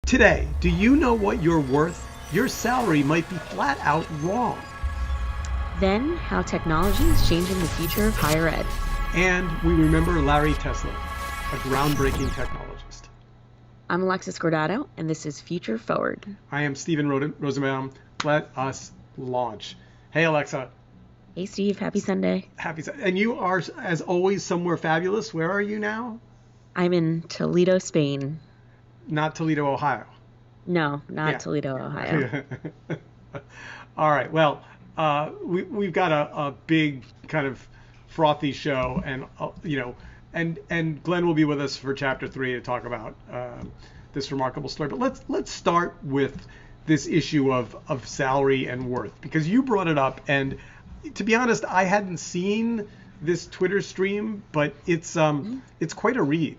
Today, do you know what you're worth? Your salary might be flat out wrong. Then, how technology is changing the future of higher ed. And we remember Larry Tesler, a groundbreaking technologist. I'm Alexis Scordato, and this is Future Forward. I am Stephen Rosenbaum. Let us launch. Hey, Alexa. Hey, Steve. Happy Sunday. Happy Sunday. And you are, as always, somewhere fabulous. Where are you now? I'm in Toledo, Spain. Not Toledo, Ohio. No, not Toledo, Ohio. All right. Well, we've got a big kind of frothy show, and and Glenn will be with us for chapter 3 to talk about this remarkable story. But let's start with this issue of salary and worth, because you brought it up, and to be honest, I hadn't seen this Twitter stream, but it's quite a read.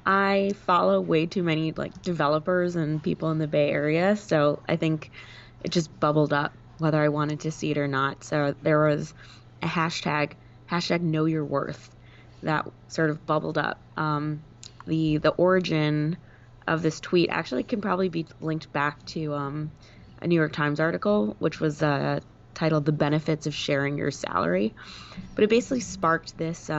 I follow way too many developers and people in the Bay Area, so I think it just bubbled up whether I wanted to see it or not. So there was a hashtag know your worth that sort of bubbled up. The origin of this tweet actually can probably be linked back to a New York Times article, which was titled "The Benefits of Sharing Your Salary," but it basically sparked this.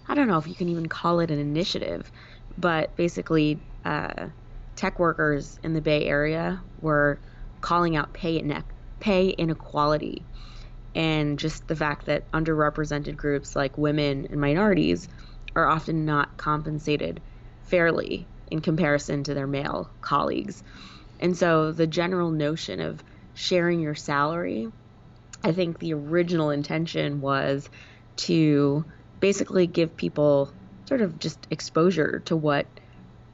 I don't know if you can even call it an initiative, but basically tech workers in the Bay Area were calling out pay inequality, and just the fact that underrepresented groups like women and minorities are often not compensated fairly in comparison to their male colleagues. And so the general notion of sharing your salary, I think the original intention was to basically give people sort of just exposure to what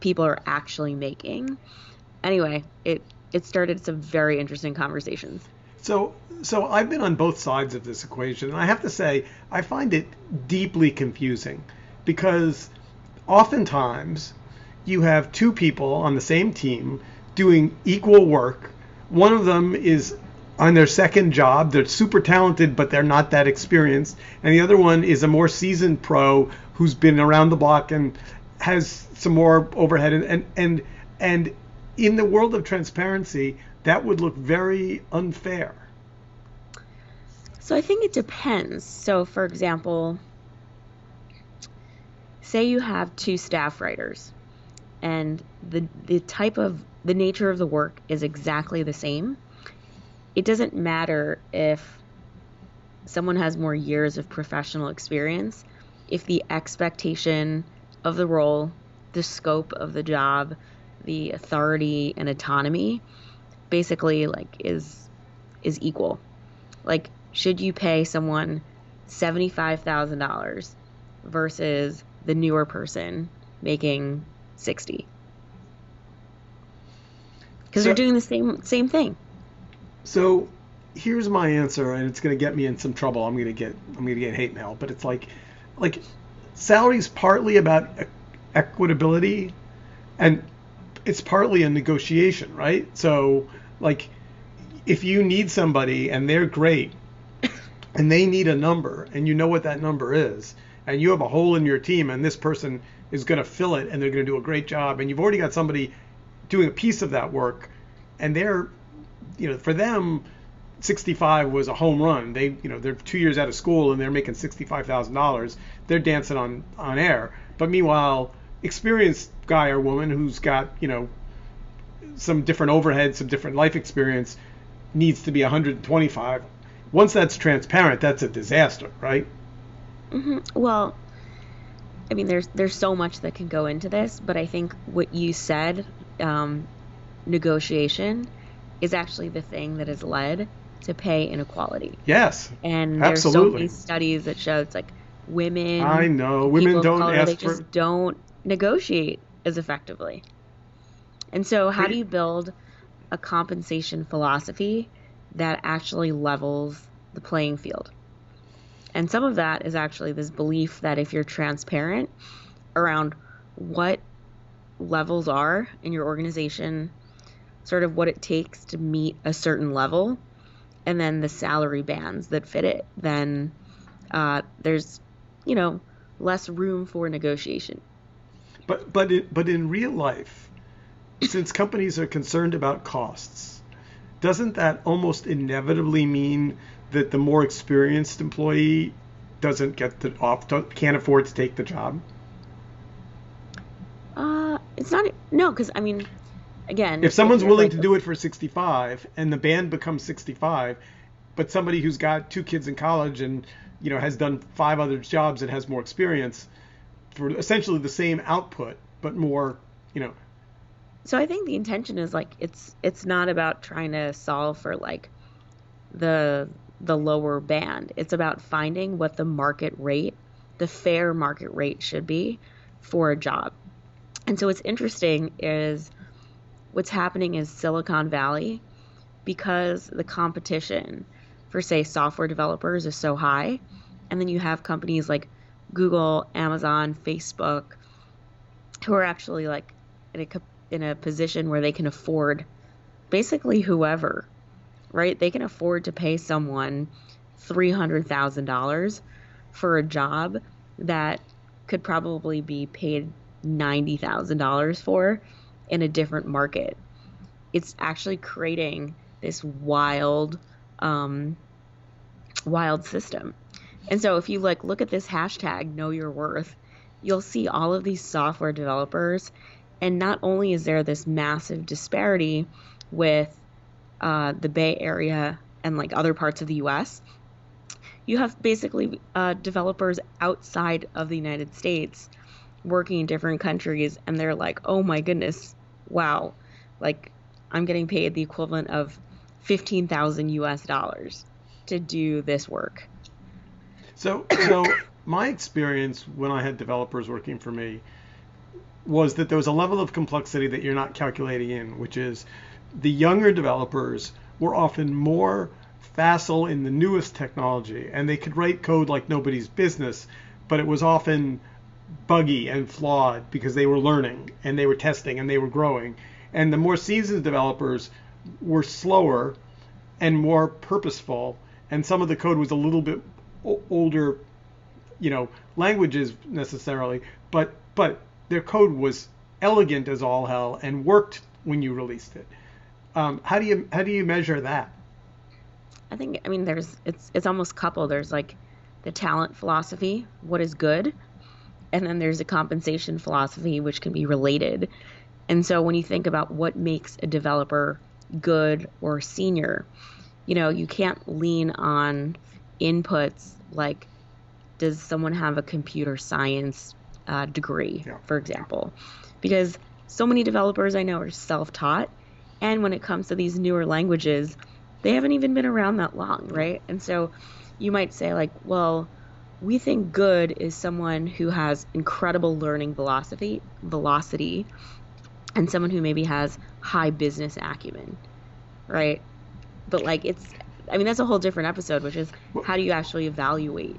people are actually making. Anyway, it started some very interesting conversations. So I've been on both sides of this equation, and I have to say I find it deeply confusing, because oftentimes you have two people on the same team doing equal work. One of them is on their second job. They're super talented, but they're not that experienced. And the other one is a more seasoned pro who's been around the block and has some more overhead. And in the world of transparency, that would look very unfair. So I think it depends. So for example, say you have two staff writers, and the nature of the work is exactly the same. It doesn't matter if someone has more years of professional experience, if the expectation of the role, the scope of the job, the authority and autonomy basically is equal. Like, should you pay someone $75,000 versus the newer person making 60? Because they're doing the same thing. So here's my answer, and it's going to get me in some trouble. I'm going to get hate mail, but it's like salary's partly about equitability, and it's partly a negotiation, right? So if you need somebody and they're great and they need a number, and you know what that number is, and you have a hole in your team and this person is going to fill it and they're going to do a great job, and you've already got somebody doing a piece of that work, and they're, for them, 65 was a home run. They're 2 years out of school and they're making $65,000. They're dancing on air. But meanwhile, experienced guy or woman who's got, some different overhead, some different life experience, needs to be 125. Once that's transparent, that's a disaster, right? Mm-hmm. Well, I mean, there's so much that can go into this, but I think what you said, negotiation, is actually the thing that has led to pay inequality. Yes, and there's absolutely. So many studies that show it's like women. I know women don't color, ask they just don't negotiate as effectively. And so, how do you build a compensation philosophy that actually levels the playing field? And some of that is actually this belief that if you're transparent around what levels are in your organization, sort of what it takes to meet a certain level, and then the salary bands that fit it, then there's less room for negotiation. But in real life, since companies are concerned about costs, doesn't that almost inevitably mean that the more experienced employee doesn't get the can't afford to take the job? It's not, no, because I mean, again, If if someone's you're willing like, to do it for 65 and the band becomes 65, but somebody who's got two kids in college and has done five other jobs and has more experience for essentially the same output but more, you know, so I think the intention is like it's not about trying to solve for like the lower band. It's about finding what the market rate, the fair market rate should be for a job. And so what's interesting is what's happening is Silicon Valley, because the competition for, say, software developers is so high, and then you have companies like Google, Amazon, Facebook, who are actually like in a position where they can afford basically whoever, right? They can afford to pay someone $300,000 for a job that could probably be paid $90,000 for in a different market. It's actually creating this um, wild system. And so if you like look at this hashtag, know your worth, you'll see all of these software developers. And not only is there this massive disparity with the Bay Area and like other parts of the US, you have basically developers outside of the United States working in different countries, and they're like, oh my goodness, wow, like I'm getting paid the equivalent of 15,000 US dollars to do this work. so my experience when I had developers working for me was that there was a level of complexity that you're not calculating in, which is the younger developers were often more facile in the newest technology and they could write code like nobody's business, but it was often buggy and flawed because they were learning and they were testing and they were growing. And the more seasoned developers were slower and more purposeful, and some of the code was a little bit older, languages necessarily, but their code was elegant as all hell and worked when you released it. How do you measure that? I think, I mean, it's almost coupled. There's like the talent philosophy, what is good, and then there's a compensation philosophy, which can be related. And so when you think about what makes a developer good or senior, you can't lean on inputs like, does someone have a computer science degree, Yeah. for example? Because so many developers I know are self-taught. And when it comes to these newer languages, they haven't even been around that long, right? And so you might say, like, well, we think good is someone who has incredible learning velocity, and someone who maybe has high business acumen, right? But like I mean, that's a whole different episode, which is how do you actually evaluate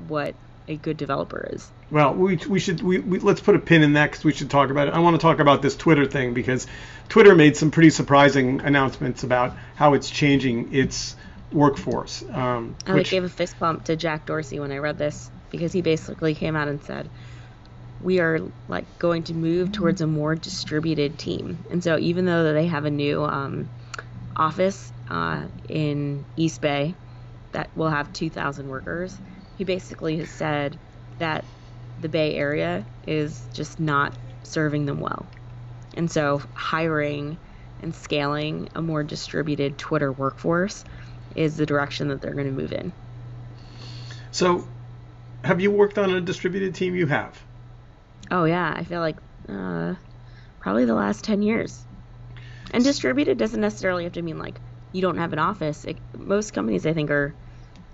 what a good developer is? Well, we let's put a pin in that because we should talk about it. I want to talk about this Twitter thing because Twitter made some pretty surprising announcements about how it's changing its workforce. I gave a fist bump to Jack Dorsey when I read this because he basically came out and said, we are like going to move towards a more distributed team. And so even though they have a new office in East Bay that will have 2,000 workers, he basically has said that the Bay Area is just not serving them well. And so hiring and scaling a more distributed Twitter workforce is the direction that they're going to move in. So, have you worked on a distributed team? You have. Oh yeah, I feel like probably the last 10 years. And distributed doesn't necessarily have to mean like you don't have an office. Most companies, I think, are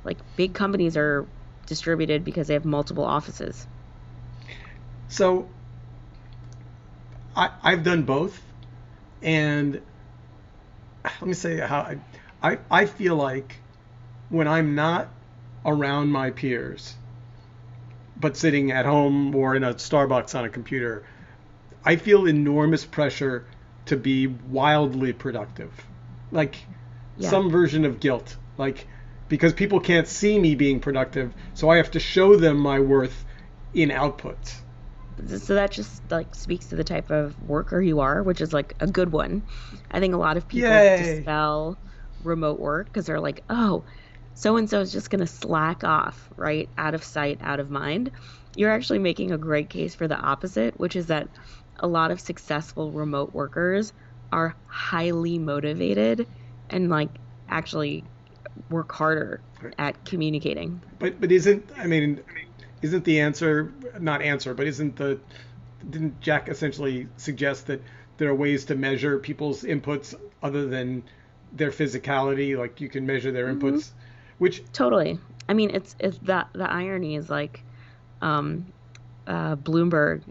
like big companies are distributed because they have multiple offices. So, I've done both, and let me say how I feel like when I'm not around my peers, but sitting at home or in a Starbucks on a computer, I feel enormous pressure to be wildly productive. Like some version of guilt. Like because people can't see me being productive, so I have to show them my worth in outputs. So that just like speaks to the type of worker you are, which is like a good one. I think a lot of people Yay. dispel remote work because they're like, oh, so and so is just going to slack off, right? Out of sight, out of mind. You're actually making a great case for the opposite, which is that a lot of successful remote workers are highly motivated and like actually work harder at communicating. But isn't, I mean, isn't the answer, not answer, but didn't Jack essentially suggest that there are ways to measure people's inputs other than their physicality? Like you can measure their Hmm. inputs, which, Totally. I mean, it's that the irony is like um Bloomberg,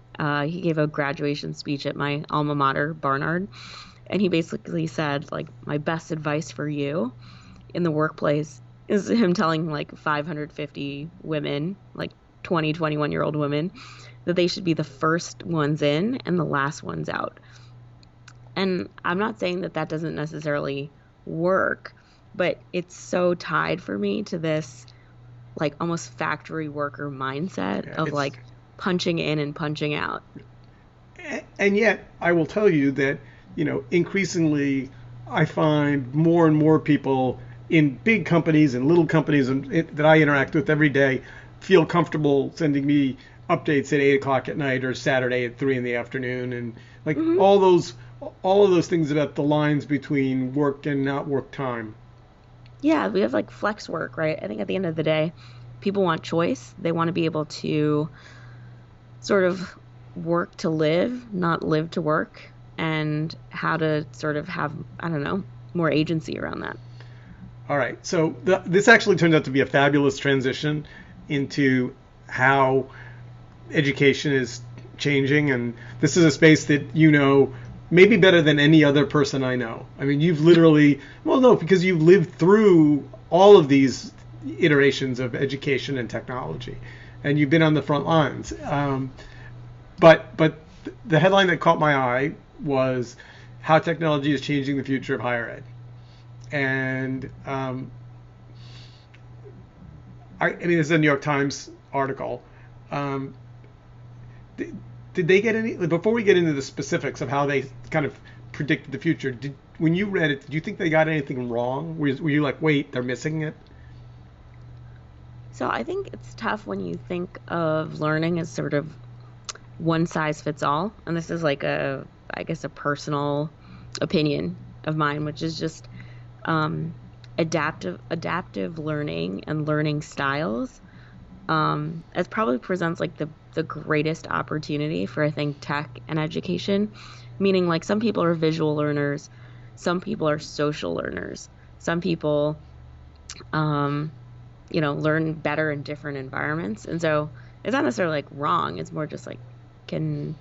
he gave a graduation speech at my alma mater, Barnard, and he basically said, like, my best advice for you in the workplace is him telling like 550 women, like 20, 21-year-old women, that they should be the first ones in and the last ones out. And I'm not saying that that doesn't necessarily work, but it's so tied for me to this like almost factory worker mindset yeah, of it's, like punching in and punching out. and yet I will tell you that, increasingly I find more and more people in big companies and little companies that I interact with every day feel comfortable sending me updates at 8 o'clock at night or Saturday at 3 in the afternoon, and like Hmm. all of those things about the lines between work and not work time. Yeah, we have like flex work, right? I think at the end of the day, people want choice. They want to be able to sort of work to live, not live to work, and how to sort of have, I don't know, more agency around that. All right, so this actually turned out to be a fabulous transition into how education is changing, and this is a space that maybe better than any other person I know. I mean, you've literally, well, no, because you've lived through all of these iterations of education and technology, and you've been on the front lines. But the headline that caught my eye was how technology is changing the future of higher ed, and I mean, this is a New York Times article. Um, did they get any, before we get into the specifics of how they kind of predicted the future, when you read it, did you think they got anything wrong? Were you like, wait, they're missing it? So I think it's tough when you think of learning as sort of one size fits all. And this is like I guess, a personal opinion of mine, which is just um, adaptive learning and learning styles. It probably presents like the greatest opportunity for I think tech and education, meaning like some people are visual learners, some people are social learners, some people um, learn better in different environments. And so it's not necessarily like wrong. It's more just like can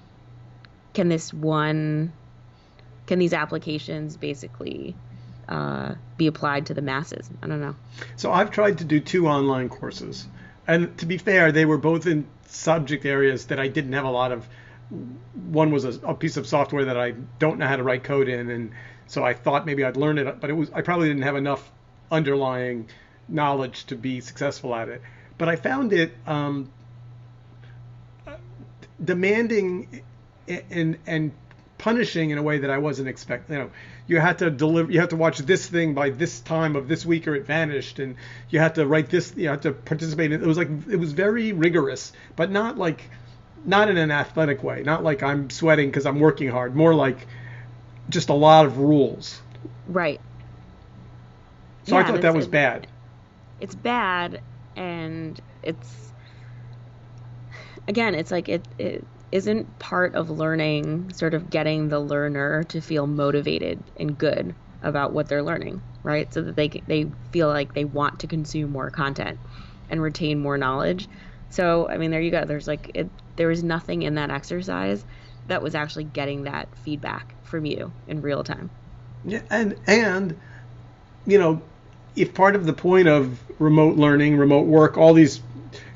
can this one can these applications basically be applied to the masses? I don't know. So I've tried to do two online courses, and to be fair, they were both in subject areas that I didn't have a lot of. One was a piece of software that I don't know how to write code in, and so I thought maybe I'd learn it, but I probably didn't have enough underlying knowledge to be successful at it. But I found it demanding and punishing in a way that I wasn't expecting. You had to deliver. You had to watch this thing by this time of this week, or it vanished, and you had to write this. You had to participate. It was like it was very rigorous, but not in an athletic way. Not like I'm sweating because I'm working hard. More like just a lot of rules. Right. So I Yeah, and thought that was bad. it's bad, and again, it's like it isn't part of learning, sort of getting the learner to feel motivated and good about what they're learning, right? So that they feel like they want to consume more content and retain more knowledge. So, I mean, there you go. There was nothing in that exercise that was actually getting that feedback from you in real time. Yeah, and you know, if part of the point of remote learning, remote work, all these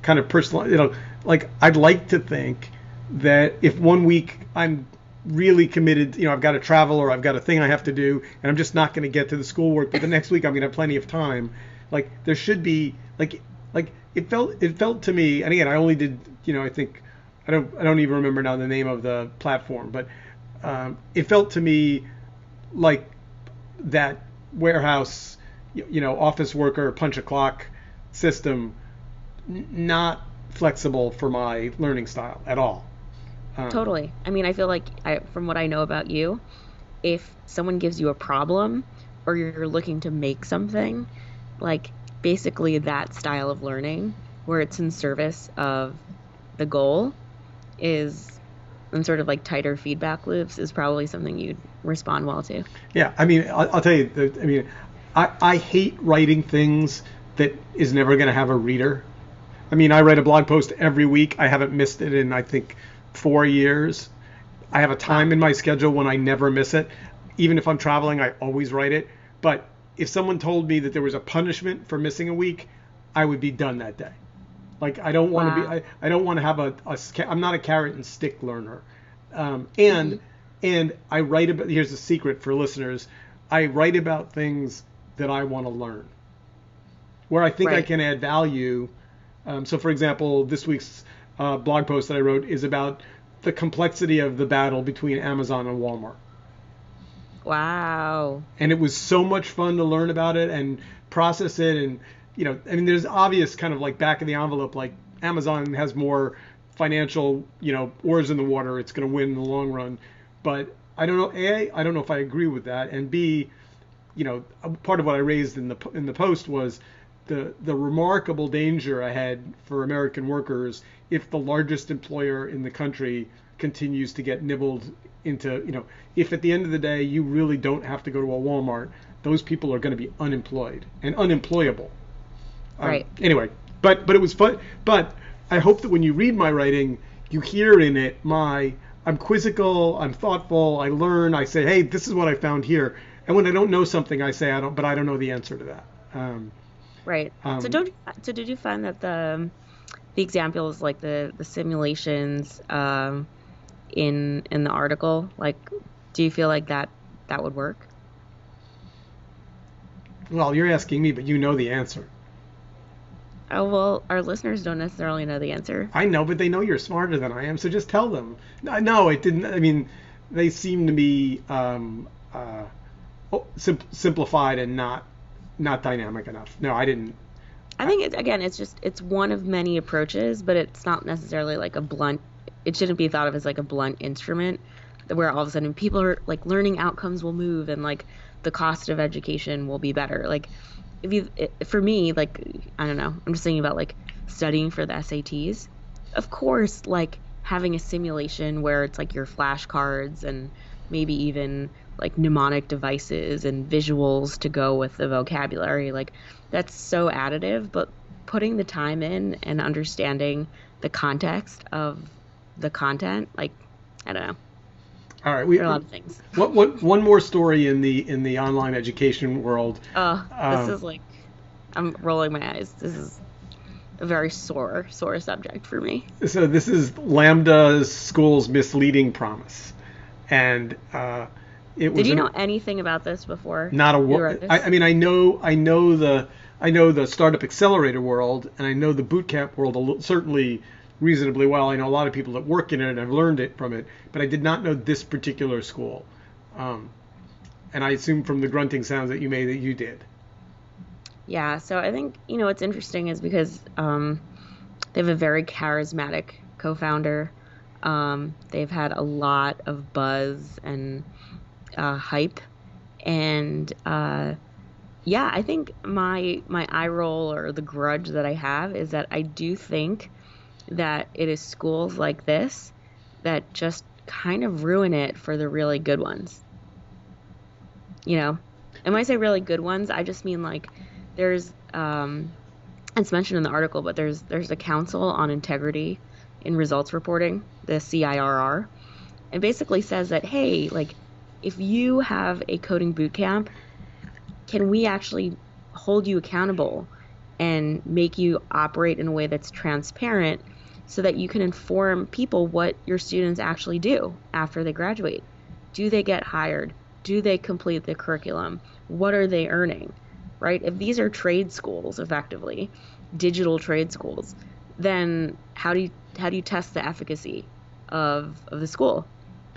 kind of personal, like I'd like to think that if one week I'm really committed, I've got to travel or I've got a thing I have to do, and I'm just not going to get to the schoolwork, but the next week I'm going to have plenty of time. Like there should be like it felt to me, and again I only did I think I don't even remember now the name of the platform, but it felt to me like that warehouse, office worker punch a clock system, not flexible for my learning style at all. Um, Totally. I mean, I feel like from what I know about you, if someone gives you a problem or you're looking to make something, like basically that style of learning where it's in service of the goal is and sort of like tighter feedback loops is probably something you'd respond well to. yeah, I mean, I'll tell you, I mean, I hate writing things that is never going to have a reader. I mean, I write a blog post every week. I haven't missed it in, I think, 4 years. I have a time Wow. in my schedule when I never miss it. Even if I'm traveling, I always write it. But if someone told me that there was a punishment for missing a week, I would be done that day. Like I don't want to be. Wow. I don't want to have I'm not a carrot and stick learner. Um, Hmm. and and I write about. Here's a secret for listeners. I write about things that I want to learn, where I think I Right. can add value. So, for example, this week's blog post that I wrote is about the complexity of the battle between Amazon and Walmart. Wow. And it was so much fun to learn about it and process it. And, I mean, there's obvious kind of like back of the envelope, like Amazon has more financial, oars in the water. It's going to win in the long run. But I don't know. A, I don't know if I agree with that. And B, part of what I raised in the post was the remarkable danger ahead for American workers if the largest employer in the country continues to get nibbled into, if at the end of the day you really don't have to go to a Walmart, those people are going to be unemployed and unemployable. Right. Anyway, but it was fun. But I hope that when you read my writing, you hear in it I'm quizzical, I'm thoughtful, I learn, I say, hey, this is what I found here. And when I don't know something, I say I don't know the answer to that. Right. So Um, don't so did you find that the examples like the simulations in the article, like do you feel like that would work? well, you're asking me, but you know the answer. Oh, well, our listeners don't necessarily know the answer. I know, but they know you're smarter than I am, so just tell them. No, it didn't. I mean, they seem to be simplified and not dynamic enough. No, I didn't. I think again, it's one of many approaches, but it's not necessarily like a blunt. It shouldn't be thought of as like a blunt instrument where all of a sudden people are like learning outcomes will move and like the cost of education will be better. Like for me, like I don't know, I'm just thinking about like studying for the SATs. Of course, like having a simulation where it's like your flashcards and maybe even like mnemonic devices and visuals to go with the vocabulary. Like that's so additive, but putting the time in and understanding the context of the content, like I don't know, All right, we there are a lot of things. what one more story in the online education world. Oh, this Um, is like I'm rolling my eyes. This is a very sore subject for me. so this is Lambda School's misleading promise, and it Did was you know an anything about this before not a you wor- wrote I this? mean, I know the startup accelerator world, and I know the boot camp world certainly reasonably well. I know a lot of people that work in it and have learned it from it, but I did not know this particular school. Um, and I assume from the grunting sounds that you made that you did. Yeah, so I think, what's interesting is because they have a very charismatic co-founder. They've had a lot of buzz and hype, and yeah, I think my eye roll or the grudge that I have is that I do think that it is schools like this that just kind of ruin it for the really good ones. You know, and when I say really good ones, I just mean like there's it's mentioned in the article, but there's a Council on Integrity in Results Reporting, the CIRR, and basically says that hey, like if you have a coding boot camp, can we actually hold you accountable and make you operate in a way that's transparent so that you can inform people what your students actually do after they graduate? Do they get hired? Do they complete the curriculum? What are they earning? Right? If these are trade schools, effectively, digital trade schools, then how do you test the efficacy of the school?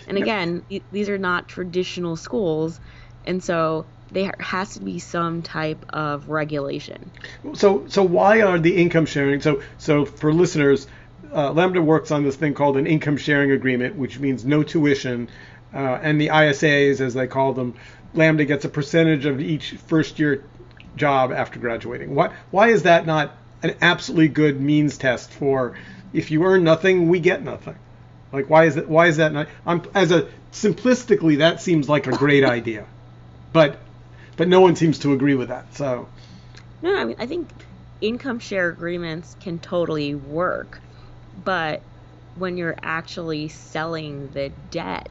And No. again, these are not traditional schools, and so there has to be some type of regulation. So why are the income sharing? So for listeners, Lambda works on this thing called an income sharing agreement, which means no tuition, and the ISAs, as they call them, Lambda gets a percentage of each first year job after graduating. Why is that not an absolutely good means test for if you earn nothing, we get nothing? Like why is that not? As a simplistically, that seems like a great idea, but no one seems to agree with that. So No, I mean, I think income share agreements can totally work, but when you're actually selling the debt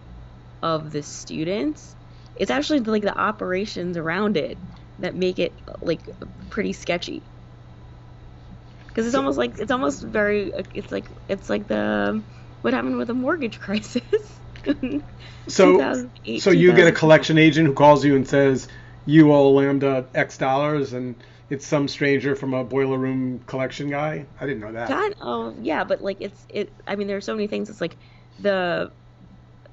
of the students, it's actually like the operations around it that make it like pretty sketchy. Because so it's almost very it's like the what happened with the mortgage crisis in so 2008, so you get a 2009. collection agent who calls you and says you owe Lambda X dollars, and it's some stranger from a boiler room collection guy. I didn't know that. God, oh yeah, but like I mean there's so many things. It's like the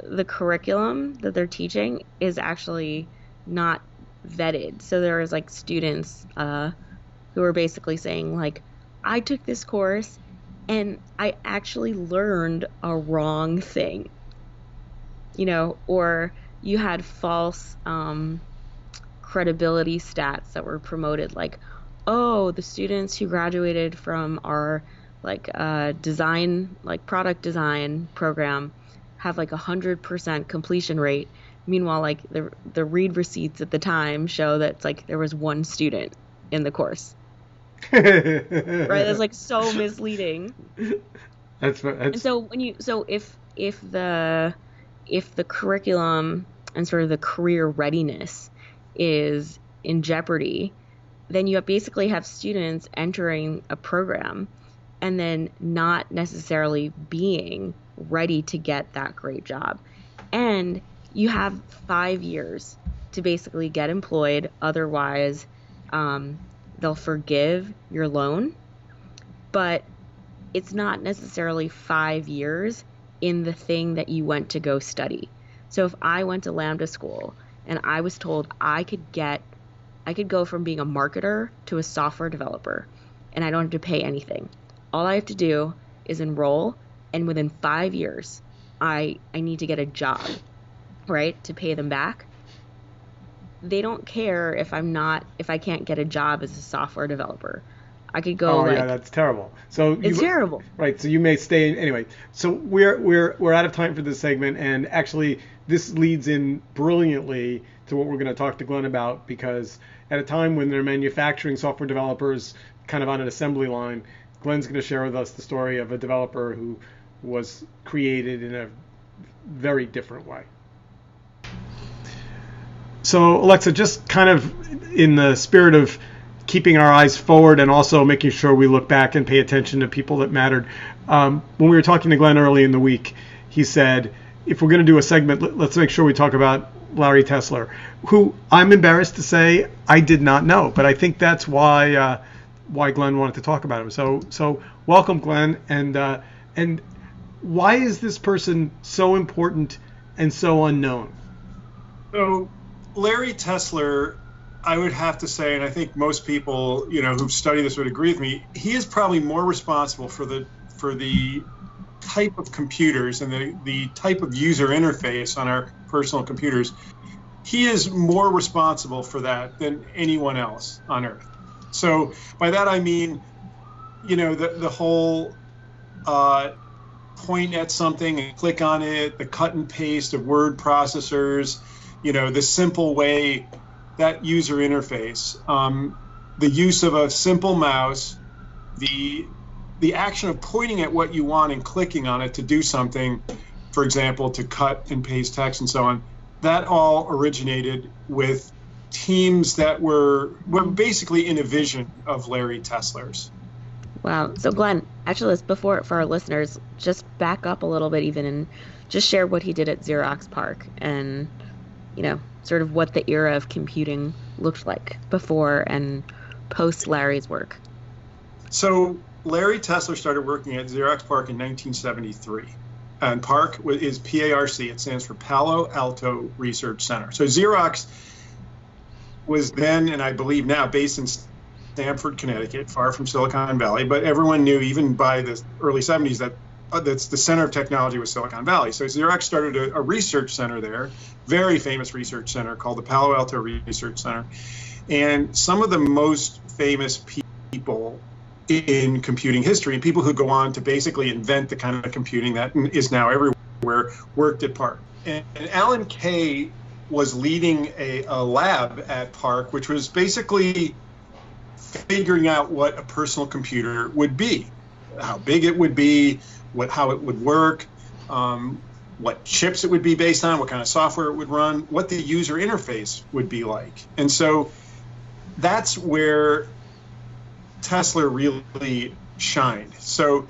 the curriculum that they're teaching is actually not vetted. So there is like students who are basically saying like, I took this course and I actually learned a wrong thing, or you had false credibility stats that were promoted like, oh, the students who graduated from our like design like product design program have like 100% completion rate. Meanwhile, like the read receipts at the time show that it's like there was one student in the course, right? That's like so misleading. And That's so if the curriculum and sort of the career readiness is in jeopardy, then you basically have students entering a program and then not necessarily being ready to get that great job. And you have 5 years to basically get employed. Otherwise, um, they'll forgive your loan, but it's not necessarily 5 years in the thing that you went to go study. So if I went to Lambda school and I was told I could go from being a marketer to a software developer and I don't have to pay anything. All I have to do is enroll, and within 5 years, I need to get a job, right, to pay them back. They don't care if I can't get a job as a software developer. I could go Oh yeah, like that's terrible. So it's you terrible. right, so you may stay anyway. So we're out of time for this segment, and actually this leads in brilliantly to what we're going to talk to Glenn about, because at a time when they're manufacturing software developers kind of on an assembly line, Glenn's going to share with us the story of a developer who was created in a very different way. So, Alexa, just kind of in the spirit of keeping our eyes forward and also making sure we look back and pay attention to people that mattered. When we were talking to Glenn early in the week, he said, if we're going to do a segment, let's make sure we talk about Larry Tesler, who I'm embarrassed to say I did not know, but I think that's why Glenn wanted to talk about him. So welcome, Glenn, and why is this person so important and so unknown? So Larry Tesler, I would have to say, and I think most people, who've studied this would agree with me, he is probably more responsible for the type of computers and the type of user interface on our personal computers. He is more responsible for that than anyone else on Earth. So by that I mean, the whole point at something and click on it, the cut and paste of word processors, the simple way, that user interface, the use of a simple mouse, the action of pointing at what you want and clicking on it to do something, for example, to cut and paste text and so on, that all originated with teams that were basically in a vision of Larry Tesler's. Wow. So Glenn, actually, let's before for our listeners, just back up a little bit even and just share what he did at Xerox PARC and, sort of what the era of computing looked like before and post Larry's work. So Larry Tesler started working at Xerox PARC in 1973. And PARC is PARC. It stands for Palo Alto Research Center. So Xerox was then, and I believe now, based in Stamford, Connecticut, far from Silicon Valley. But everyone knew, even by the early 70s, that that's the center of technology was Silicon Valley. So Xerox started a research center there, very famous research center called the Palo Alto Research Center. And some of the most famous people in computing history, and people who go on to basically invent the kind of computing that is now everywhere, worked at PARC. And Alan Kay was leading a lab at PARC, which was basically figuring out what a personal computer would be, how big it would be, how it would work, what chips it would be based on, what kind of software it would run, what the user interface would be like. And so that's where Tesler really shined. So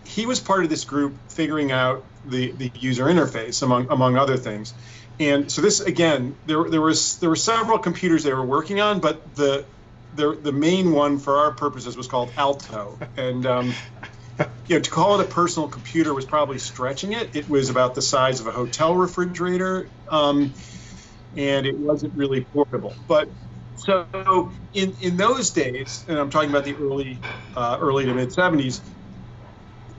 he was part of this group figuring out the user interface, among other things. And so this, again, there were several computers they were working on, but the main one for our purposes was called Alto. And to call it a personal computer was probably stretching it. It was about the size of a hotel refrigerator, and it wasn't really portable. But so in those days, and I'm talking about the early to mid 70s,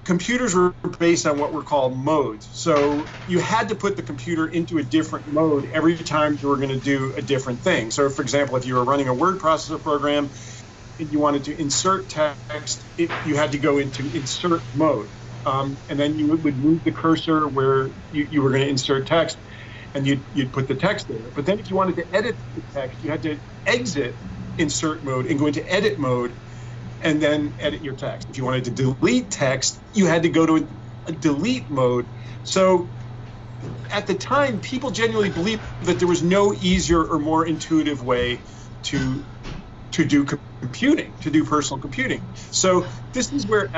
computers were based on what were called modes. So you had to put the computer into a different mode every time you were going to do a different thing. So for example, if you were running a word processor program and you wanted to insert text, you had to go into insert mode. And then you would move the cursor where you were going to insert text, and you'd put the text there. But then if you wanted to edit the text, you had to exit insert mode and go into edit mode, and then edit your text. If you wanted to delete text, you had to go to a delete mode. So at the time, people genuinely believed that there was no easier or more intuitive way to do computing, to do personal computing. So this is where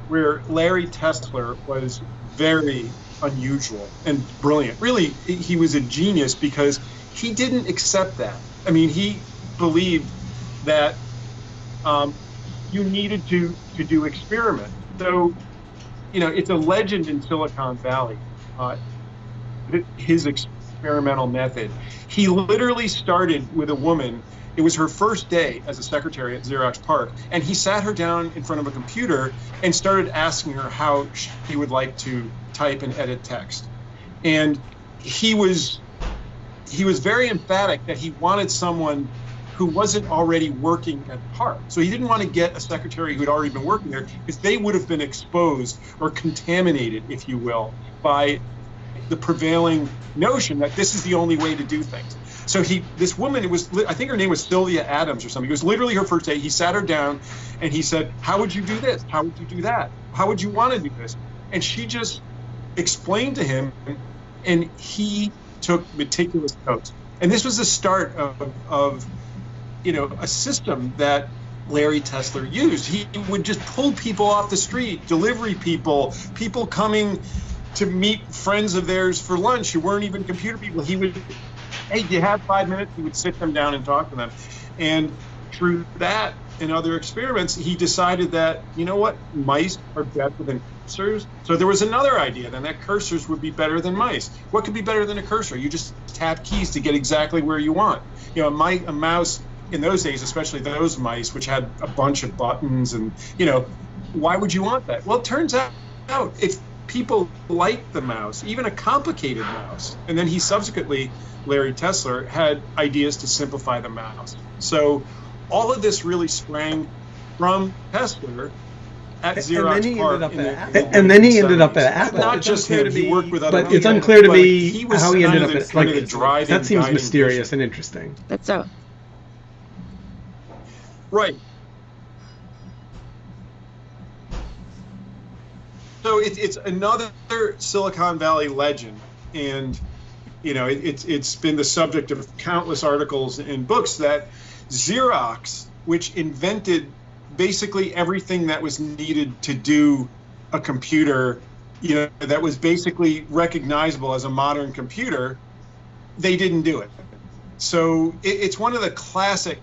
Larry Tesler was very unusual and brilliant. Really, he was a genius because he didn't accept that. I mean, he believed that you needed to do experiments. So, it's a legend in Silicon Valley, his experimental method. He literally started with a woman. It was her first day as a secretary at Xerox PARC, and he sat her down in front of a computer and started asking her how she would like to type and edit text. And he was very emphatic that he wanted someone who wasn't already working at PARC. So he didn't want to get a secretary who had already been working there, because they would have been exposed or contaminated, if you will, by the prevailing notion that this is the only way to do things. So this woman, I think her name was Sylvia Adams or something. It was literally her first day. He sat her down and he said, how would you do this? How would you do that? How would you want to do this? And she just explained to him, and he took meticulous notes. And this was the start of a system that Larry Tesler used. He would just pull people off the street, delivery people coming to meet friends of theirs for lunch who weren't even computer people. He would, hey, do you have 5 minutes? He would sit them down and talk to them. And through that and other experiments, he decided that, mice are better than cursors. So there was another idea then, that cursors would be better than mice. What could be better than a cursor? You just tap keys to get exactly where you want. A mouse in those days, especially those mice, which had a bunch of buttons, and why would you want that? Well, it turns out if people like the mouse, even a complicated mouse, and then he subsequently, Larry Tesler, had ideas to simplify the mouse. So all of this really sprang from Tesler at Xerox PARC. And then he ended up at Apple. Not just him, he worked with other people. But it's unclear to me how he ended up at, that seems mysterious and interesting. That's so. Right. So it's another Silicon Valley legend, and it's been the subject of countless articles and books that Xerox, which invented basically everything that was needed to do a computer, that was basically recognizable as a modern computer, they didn't do it. So it's one of the classic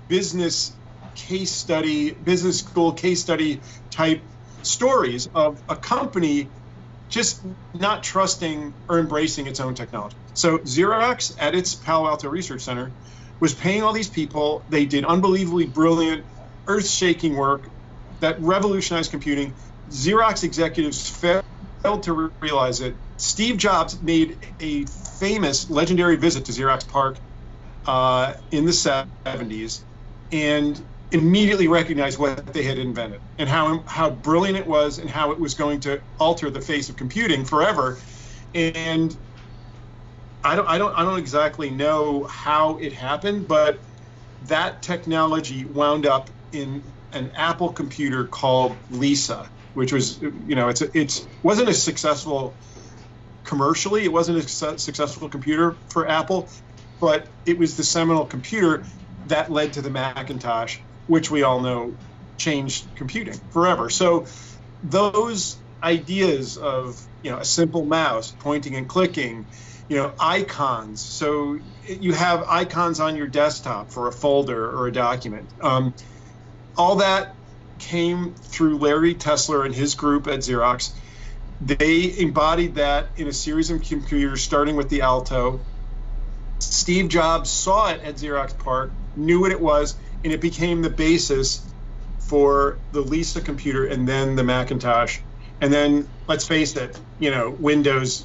business business school case study type stories of a company just not trusting or embracing its own technology. So Xerox at its Palo Alto Research Center was paying all these people. They did unbelievably brilliant, earth-shaking work that revolutionized computing. Xerox executives failed to realize it. Steve Jobs made a famous, legendary visit to Xerox PARC in the 70s and immediately recognized what they had invented and how brilliant it was and how it was going to alter the face of computing forever. And I don't exactly know how it happened, but that technology wound up in an Apple computer called Lisa, which was, it wasn't a successful commercially. It wasn't a successful computer for Apple, but it was the seminal computer that led to the Macintosh, which we all know changed computing forever. So those ideas of, a simple mouse, pointing and clicking, icons. So you have icons on your desktop for a folder or a document. All that came through Larry Tesler and his group at Xerox. They embodied that in a series of computers, starting with the Alto. Steve Jobs saw it at Xerox PARC, knew what it was, and it became the basis for the Lisa computer and then the Macintosh. And then, let's face it, Windows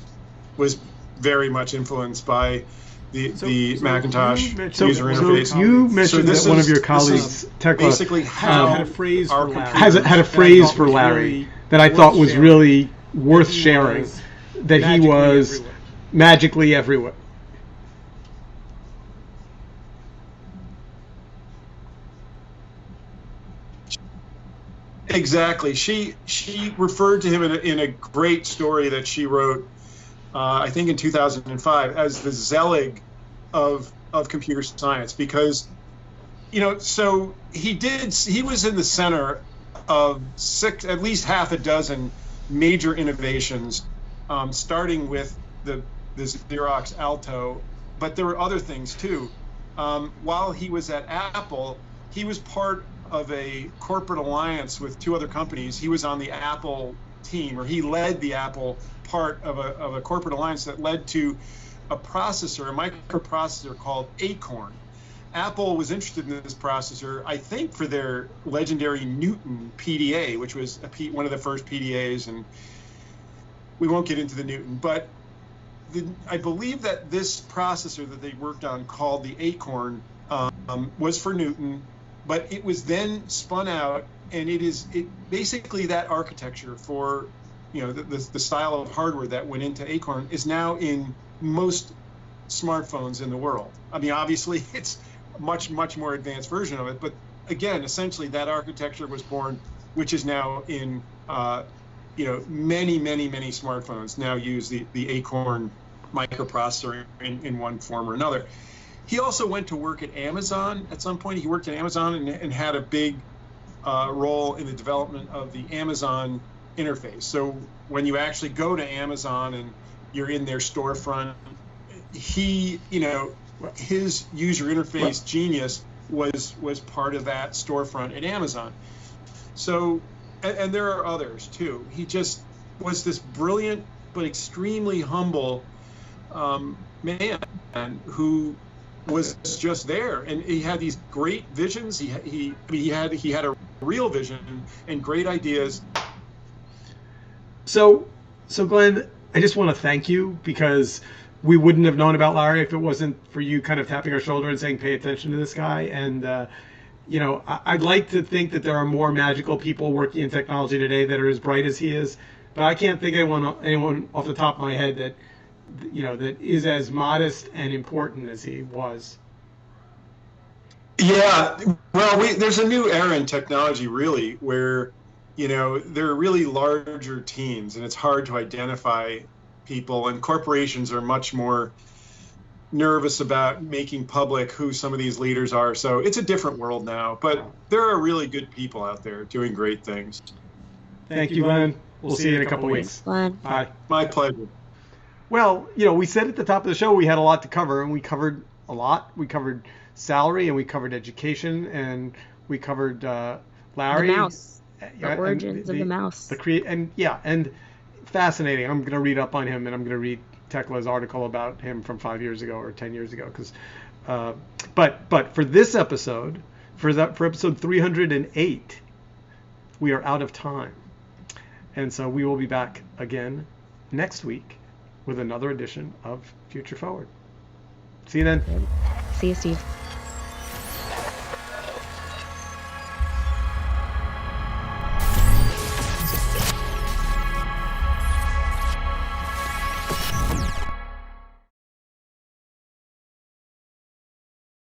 was very much influenced by the Macintosh user interface. So you mentioned that one of your colleagues, Tekla, basically had a phrase for Larry. Had a phrase for Larry that I thought was really worth sharing. That he was magically everywhere. Exactly. She referred to him in a great story that she wrote, I think in 2005, as the Zelig of computer science, because so he was in the center of at least half a dozen major innovations, starting with the Xerox Alto, but there were other things too. While he was at Apple, he was part of a corporate alliance with two other companies. He was on the Apple team, or he led the Apple part of a corporate alliance that led to a microprocessor called Acorn. Apple was interested in this processor, I think, for their legendary Newton PDA, which was one of the first PDAs, and we won't get into the Newton, but I believe that this processor that they worked on, called the Acorn, was for Newton, but it was then spun out, and it basically that architecture for the style of hardware that went into Acorn is now in most smartphones in the world. I mean, obviously it's a much more advanced version of it, but again, essentially that architecture was born, which is now in many smartphones now use the Acorn microprocessor in one form or another. He also went to work at Amazon at some point. He worked at Amazon and had a big role in the development of the Amazon interface. So when you actually go to Amazon and you're in their storefront, his user interface genius was part of that storefront at Amazon. So, and there are others too. He just was this brilliant but extremely humble man who was just there, and he had these great visions. He had a real vision and great ideas. So Glenn, I just want to thank you, because we wouldn't have known about Larry if it wasn't for you kind of tapping our shoulder and saying, pay attention to this guy. And I'd like to think that there are more magical people working in technology today that are as bright as he is, but I can't think of anyone off the top of my head that that is as modest and important as he was. Yeah, well, there's a new era in technology, really, where there are really larger teams, and it's hard to identify people, and corporations are much more nervous about making public who some of these leaders are. So it's a different world now, but there are really good people out there doing great things. Thank you, Glenn. We'll see you in a couple weeks. Glenn. Bye. My pleasure. Well, we said at the top of the show we had a lot to cover, and we covered a lot. We covered salary, and we covered education, and We covered The Larry. mouse. Yeah, The and origins of the mouse. and fascinating. I'm going to read up on him, and I'm going to read Tekla's article about him from 5 years ago or 10 years ago. Because, but for this episode, for episode 308, we are out of time, and so we will be back again next week with another edition of Future Forward. See you then. See you, Steve.